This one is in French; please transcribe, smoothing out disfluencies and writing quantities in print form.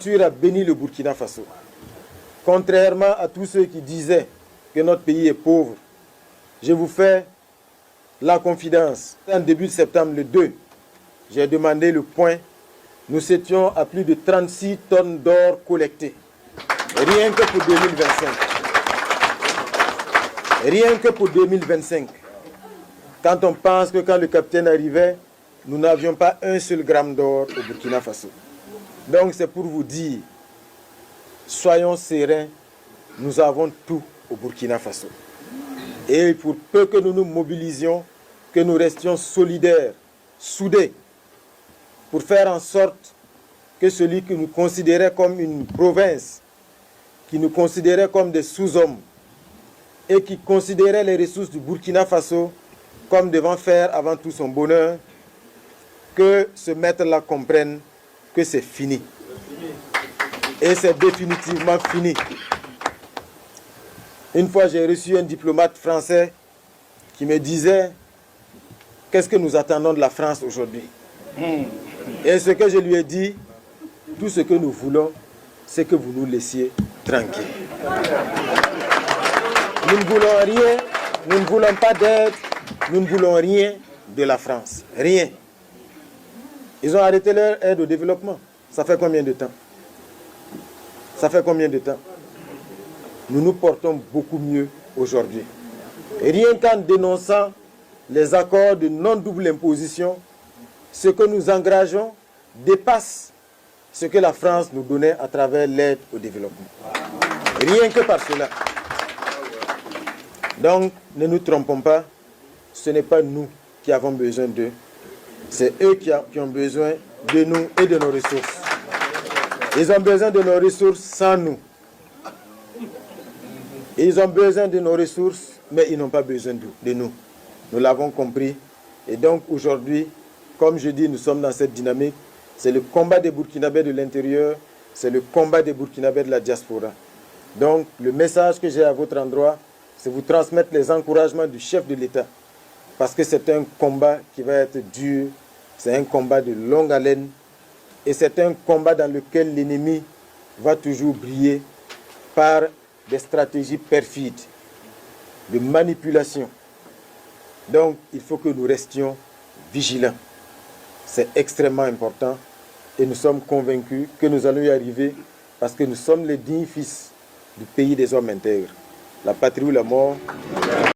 A béni le Burkina Faso. Contrairement à tous ceux qui disaient que notre pays est pauvre, je vous fais la confidence. En début de septembre, le 2, j'ai demandé le point. Nous étions à plus de 36 tonnes d'or collectées. Rien que pour 2025. Rien que pour 2025. Quand on pense que quand le capitaine arrivait, nous n'avions pas un seul gramme d'or au Burkina Faso. Donc c'est pour vous dire, soyons sereins, nous avons tout au Burkina Faso. Et pour peu que nous nous mobilisions, que nous restions solidaires, soudés, pour faire en sorte que celui que nous considérait comme une province, qui nous considérait comme des sous-hommes, et qui considérait les ressources du Burkina Faso comme devant faire avant tout son bonheur, que ce maître-là comprenne que c'est fini. Et c'est définitivement fini. Une fois, j'ai reçu un diplomate français qui me disait « Qu'est-ce que nous attendons de la France aujourd'hui ?» Et ce que je lui ai dit, tout ce que nous voulons, c'est que vous nous laissiez tranquilles. Nous ne voulons rien, nous ne voulons pas d'aide, nous ne voulons rien de la France. Rien. Ils ont arrêté leur aide au développement. Ça fait combien de temps? Ça fait combien de temps? Nous nous portons beaucoup mieux aujourd'hui. Rien qu'en dénonçant les accords de non-double imposition, ce que nous engageons dépasse ce que la France nous donnait à travers l'aide au développement. Rien que par cela. Donc, ne nous trompons pas, ce n'est pas nous qui avons besoin d'eux, c'est eux qui ont besoin de nous et de nos ressources. Ils ont besoin de nos ressources sans nous. Ils ont besoin de nos ressources, mais ils n'ont pas besoin de nous. Nous l'avons compris. Et donc aujourd'hui, comme je dis, nous sommes dans cette dynamique. C'est le combat des Burkinabés de l'intérieur, c'est le combat des Burkinabés de la diaspora. Donc le message que j'ai à votre endroit, c'est vous transmettre les encouragements du chef de l'État. Parce que c'est un combat qui va être dur, c'est un combat de longue haleine, et c'est un combat dans lequel l'ennemi va toujours briller par des stratégies perfides, de manipulation. Donc, il faut que nous restions vigilants. C'est extrêmement important et nous sommes convaincus que nous allons y arriver parce que nous sommes les dignes fils du pays des hommes intègres. La patrie ou la mort.